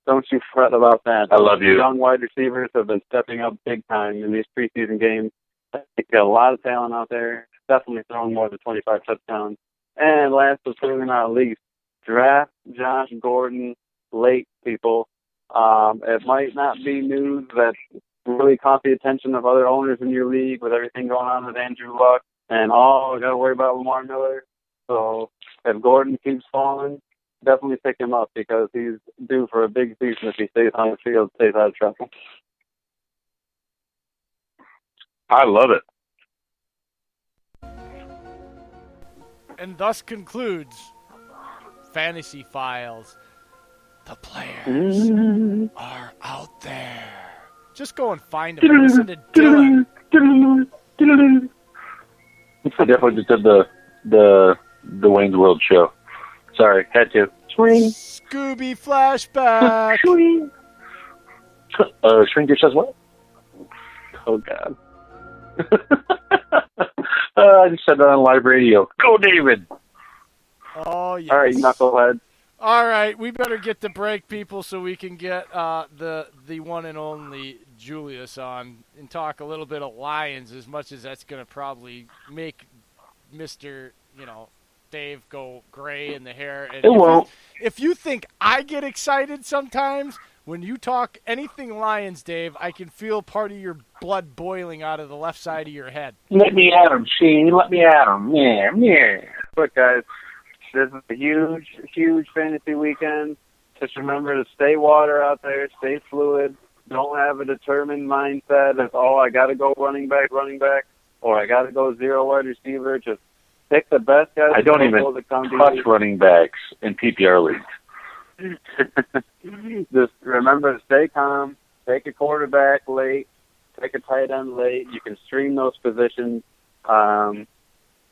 Don't you fret about that. I love you. Young wide receivers have been stepping up big time in these preseason games. I think got a lot of talent out there. Definitely throwing more than 25 touchdowns. And last but certainly not least, draft Josh Gordon late, people. It might not be news that really caught the attention of other owners in your league with everything going on with Andrew Luck and we got to worry about Lamar Miller. So if Gordon keeps falling, definitely pick him up because he's due for a big season if he stays on the field, stays out of trouble. I love it. And thus concludes Fantasy Files. The players are out there. Just go and find them. Listen to Dylan. I definitely just did the Wayne's World show. Sorry, had to. Swing. Scooby flashback. Swing. Shrinkage says what? Oh, God. I just said that on live radio. Go, David. Oh, yes. All right, knucklehead. All right, we better get the break, people, so we can get the one and only Julius on and talk a little bit of Lions, as much as that's going to probably make Mr. Dave go gray in the hair. And it won't. If you think I get excited sometimes when you talk anything Lions, Dave, I can feel part of your blood boiling out of the left side of your head. Let me at him, Shane. Let me at him. Yeah. Look, guys. This is a huge, huge fantasy weekend. Just remember to stay water out there, stay fluid. Don't have a determined mindset of, I got to go running back, or I got to go zero wide receiver. Just pick the best guys. I don't even touch running backs in PPR leagues. Just remember to stay calm, take a quarterback late, take a tight end late. You can stream those positions.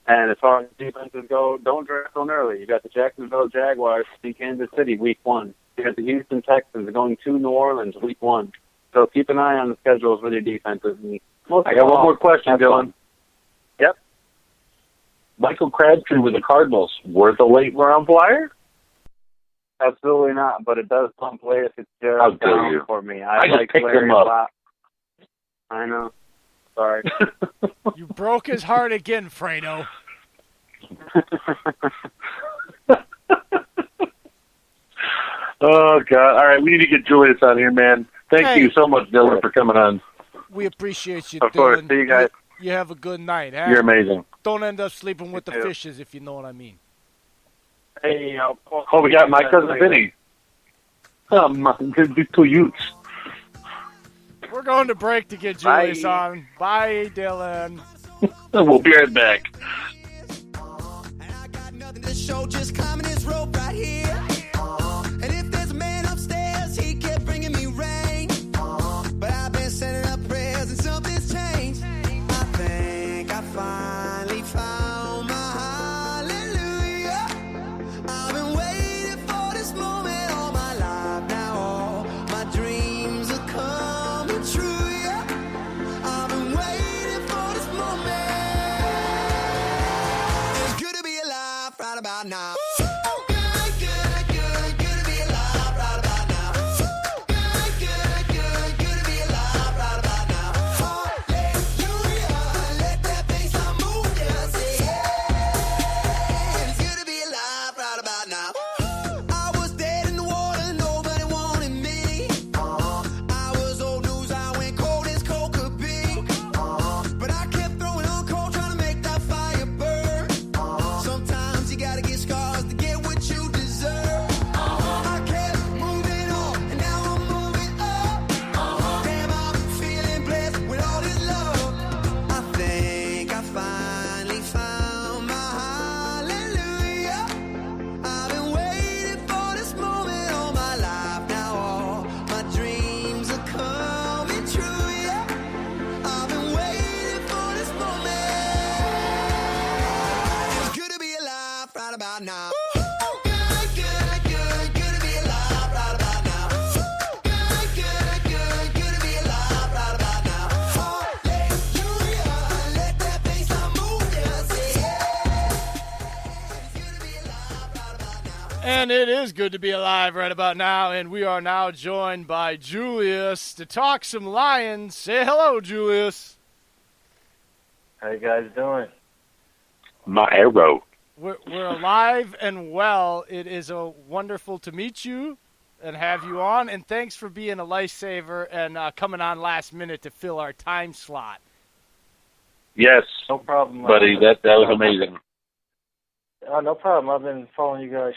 And as far as defenses go, don't draft them early. You got the Jacksonville Jaguars in Kansas City week 1. You got the Houston Texans going to New Orleans week 1. So keep an eye on the schedules with your defenses. I got one more question, Dylan. Yep. Michael Crabtree with the Cardinals, worth a late round flyer? Absolutely not, but it does pump Larry Fitzgerald down for me. I just like picked Larry him up. a lot. I know. Sorry. You broke his heart again, Fredo. Oh, God. All right, we need to get Julius on here, man. Thank you so much, Dylan, for coming on. We appreciate you, Of Dylan. course. See you guys. You have a good night. Huh? You're amazing. Don't end up sleeping with the too. fishes, if you know what I mean. Hey, we got my cousin Vinny. Oh, my, these two youths. We're going to break to get Julius on. Bye, Dylan. We'll be right back. The show just climbing this rope right here. And if there's a man upstairs, he kept bringing me rain. But I've been sending up prayers and something's changed. I think I finally found my hallelujah. I've been waiting for this moment all my life now. All my dreams are coming true, yeah. I've been waiting for this moment. And it is good to be alive right about now, and we are now joined by Julius to talk some Lions. Say hello, Julius. How you guys doing? My arrow. We're alive and well. It is wonderful to meet you and have you on, and thanks for being a lifesaver and coming on last minute to fill our time slot. Yes, No problem, buddy. That was amazing. No problem. I've been following you guys'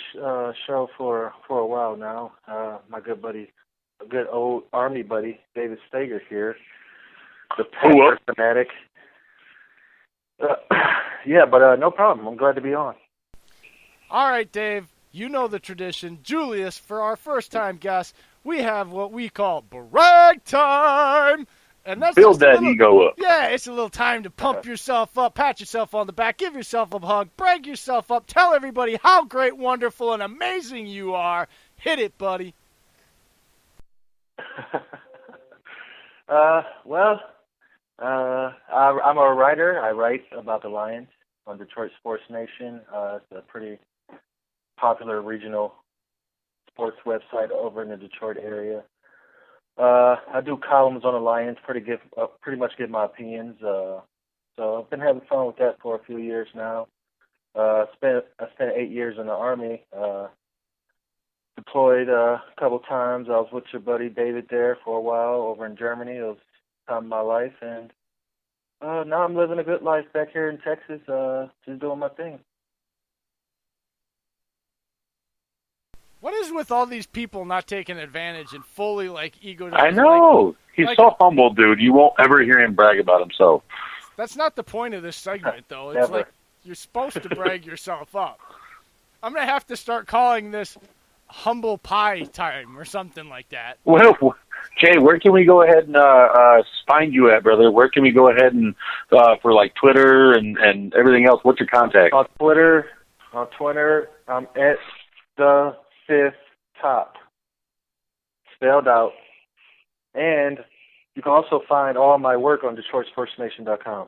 show for a while now. My good buddy, a good old Army buddy, David Stager here, the Packer fanatic. But no problem. I'm glad to be on. All right, Dave, you know the tradition. Julius, for our first-time guest, we have what we call brag time. And that's Build that ego up. Yeah, it's a little time to pump yourself up, pat yourself on the back, give yourself a hug, brag yourself up, tell everybody how great, wonderful, and amazing you are. Hit it, buddy. I'm a writer. I write about the Lions on Detroit Sports Nation. It's a pretty popular regional sports website over in the Detroit area. I do columns on the Lions, pretty much give my opinions. So I've been having fun with that for a few years now. I spent 8 years in the Army. Deployed a couple times. I was with your buddy David there for a while over in Germany. It was the time of my life, and now I'm living a good life back here in Texas, just doing my thing. What is with all these people not taking advantage and fully, ego? I know. He's so humble, dude. You won't ever hear him brag about himself. That's not the point of this segment, though. It's like you're supposed to brag yourself up. I'm going to have to start calling this humble pie time or something like that. Well, Jay, where can we go ahead and find you at, brother? Where can we go ahead and for Twitter and everything else? What's your contact? On Twitter, I'm at the Fifth Top, spelled out. And you can also find all my work on DetroitSportsNation.com.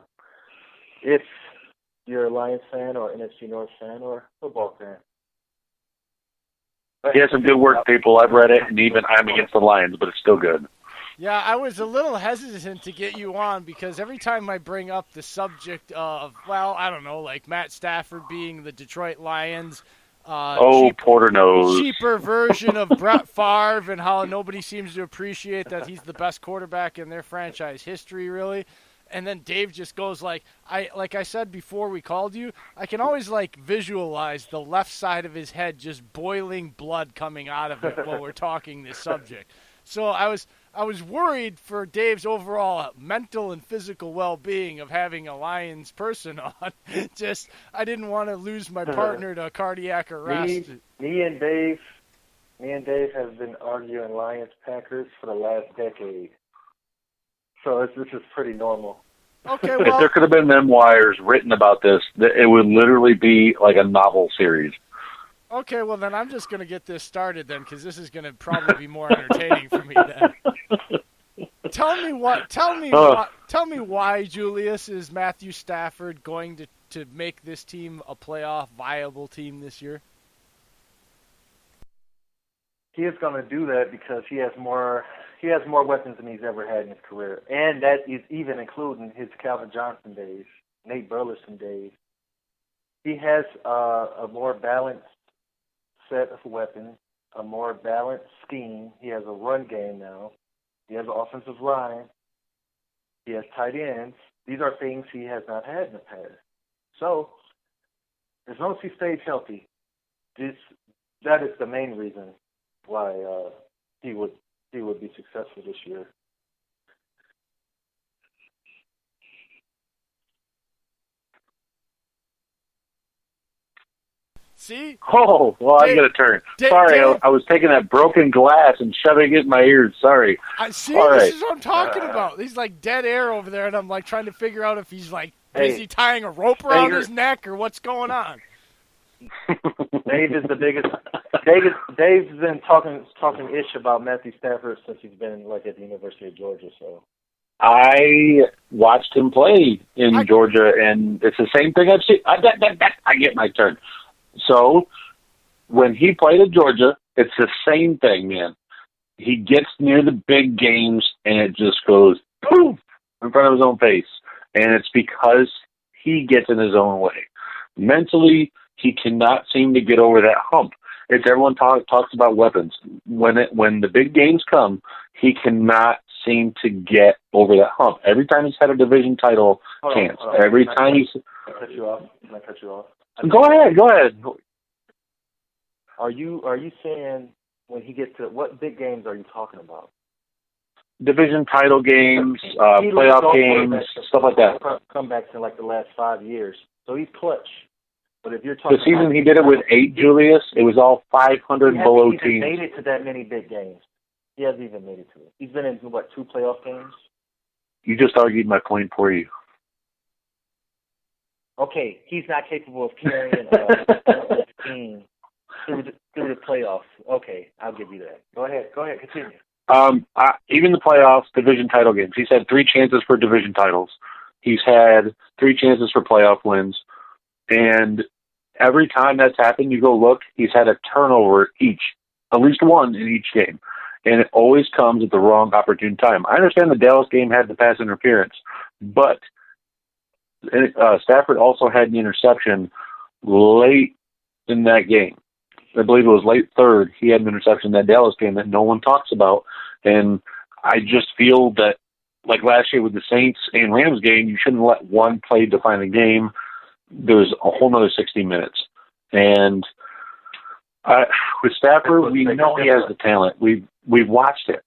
If you're a Lions fan or NFC North fan or football fan. He has some good work, people. I've read it, and even I'm against the Lions, but it's still good. Yeah, I was a little hesitant to get you on because every time I bring up the subject of, Matt Stafford being the Detroit Lions, Porter knows. Cheaper version of Brett Favre and how nobody seems to appreciate that he's the best quarterback in their franchise history, really. And then Dave just goes like I said before we called you, I can always visualize the left side of his head just boiling blood coming out of it while we're talking this subject. So I was worried for Dave's overall mental and physical well-being of having a Lions person on. I didn't want to lose my partner to cardiac arrest. Me and Dave have been arguing Lions Packers for the last decade. So this is pretty normal. Okay, if there could have been memoirs written about this, it would literally be like a novel series. Okay, well then I'm just going to get this started then, because this is going to probably be more entertaining for me then. Tell me why, Julius, is Matthew Stafford going to make this team a playoff viable team this year? He is going to do that because he has more weapons than he's ever had in his career. And that is even including his Calvin Johnson days, Nate Burleson days. He has a more balanced set of weapons, a more balanced scheme. He has a run game now. He has an offensive line. He has tight ends. These are things he has not had in the past. So, as long as he stays healthy, that is the main reason why he would be successful this year. See? Oh, well, I got to turn. Sorry, I was taking that broken glass and shoving it in my ears. Sorry. This is what I'm talking about. He's dead air over there, and I'm trying to figure out if he's busy tying a rope around his neck or what's going on. Dave is the biggest. Dave's been talking ish about Matthew Stafford since he's been at the University of Georgia. So I watched him play in Georgia, and it's the same thing I've seen. I get my turn. So when he played at Georgia, it's the same thing, man. He gets near the big games, and it just goes poof in front of his own face. And it's because he gets in his own way. Mentally, he cannot seem to get over that hump. It's everyone talks about weapons. When the big games come, he cannot seem to get over that hump. Every time he's had a division title chance, every time he's... Can I cut you off? Go ahead. Are you saying when he gets to what big games are you talking about? Division title games, playoff games, stuff like that. Comebacks in like the last 5 years, so he's clutch. But if you're talking the season he did it with 8, Julius, it was all 500 below teams. He hasn't made it to that many big games. He hasn't even made it to it. He's been in 2 playoff games? You just argued my point for you. Okay, he's not capable of carrying a team through the playoffs. Okay, I'll give you that. Go ahead, continue. Even the playoffs, division title games. He's had 3 chances for division titles. He's had 3 chances for playoff wins. And every time that's happened, you go look, he's had a turnover each, at least one in each game. And it always comes at the wrong opportune time. I understand the Dallas game had the pass interference, but Stafford also had the interception late in that game. I believe it was late third. He had an interception in that Dallas game that no one talks about. And I just feel that, like last year with the Saints and Rams game, you shouldn't let one play define the game. There's a whole nother 60 minutes. And with Stafford, we know he has the talent. We've watched it.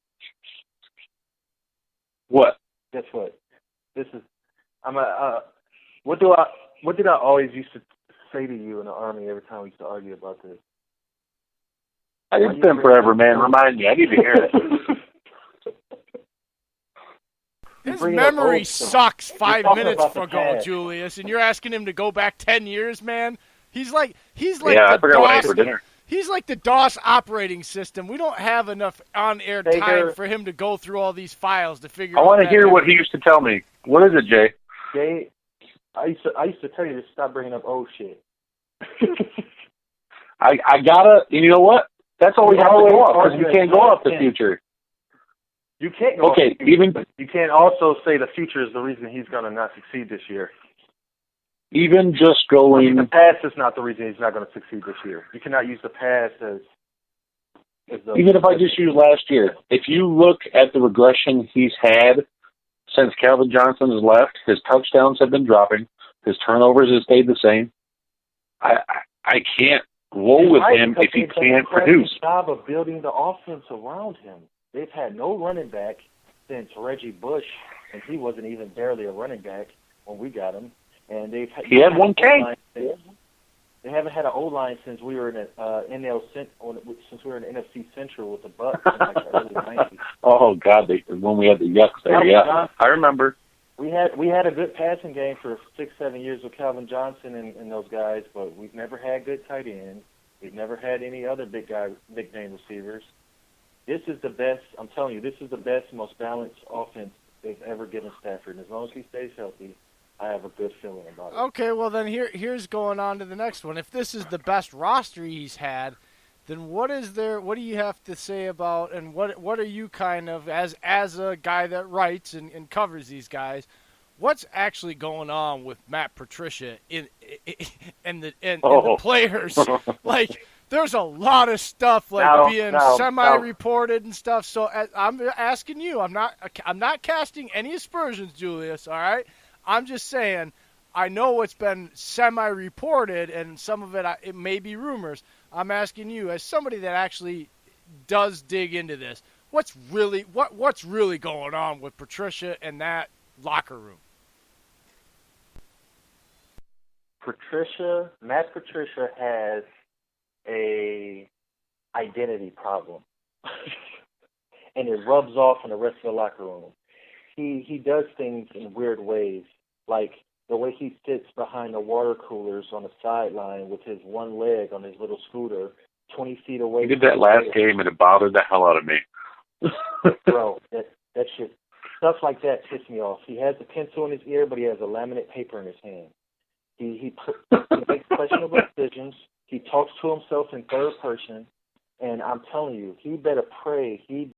What? Guess what? This is what did I always used to say to you in the Army every time we used to argue about this? It's been forever, man. Remind me. I need to hear it. His memory sucks 5 minutes ago, Julius, and you're asking him to go back 10 years, man? He's like I forgot what I ate for dinner. He's like the DOS operating system. We don't have enough on-air time for him to go through all these files to figure out. I want to hear what he used to tell me. What is it, Jay? Jay, I used to tell you to stop bringing up old shit. I gotta, you know what? That's all we have to go off, because you can't go off the future. You can't go off the future, even but you can't also say the future is the reason he's going to not succeed this year. Even just going... the past is not the reason he's not going to succeed this year. You cannot use the past as even if I just use last year, if you look at the regression he's had since Calvin Johnson has left, his touchdowns have been dropping, his turnovers have stayed the same. I can't roll with him if he can't produce. Job of building the offense around him. They've had no running back since Reggie Bush, and he wasn't even barely a running back when we got him. And he had 1K. They haven't had an O-line since we were in since we were in NFC Central with the Bucks in like the early 90s. Oh God, when we had the Yucks there, yeah, I remember. We had a good passing game for 6-7 years with Calvin Johnson and those guys, but we've never had good tight ends. We've never had any other big name receivers. This is the best. I'm telling you, this is the best, most balanced offense they've ever given Stafford. And as long as he stays healthy, I have a good feeling about it. Okay, well then here's going on to the next one. If this is the best roster he's had, then what do you have to say about, and what are you kind of, as a guy that writes and covers these guys, what's actually going on with Matt Patricia and the players? Like, there's a lot of stuff being semi-reported and stuff. So I'm asking you, I'm not casting any aspersions, Julius, all right? I'm just saying, I know it's been semi-reported, and some of it may be rumors. I'm asking you, as somebody that actually does dig into this, what's really going on with Patricia and that locker room? Matt Patricia has a identity problem, and it rubs off on the rest of the locker room. He does things in weird ways, like the way he sits behind the water coolers on the sideline with his one leg on his little scooter, 20 feet away. He did that last game, and it bothered the hell out of me. Bro, that shit, stuff like that pisses me off. He has a pencil in his ear, but he has a laminate paper in his hand. He makes questionable decisions. He talks to himself in third person, and I'm telling you, he better pray. He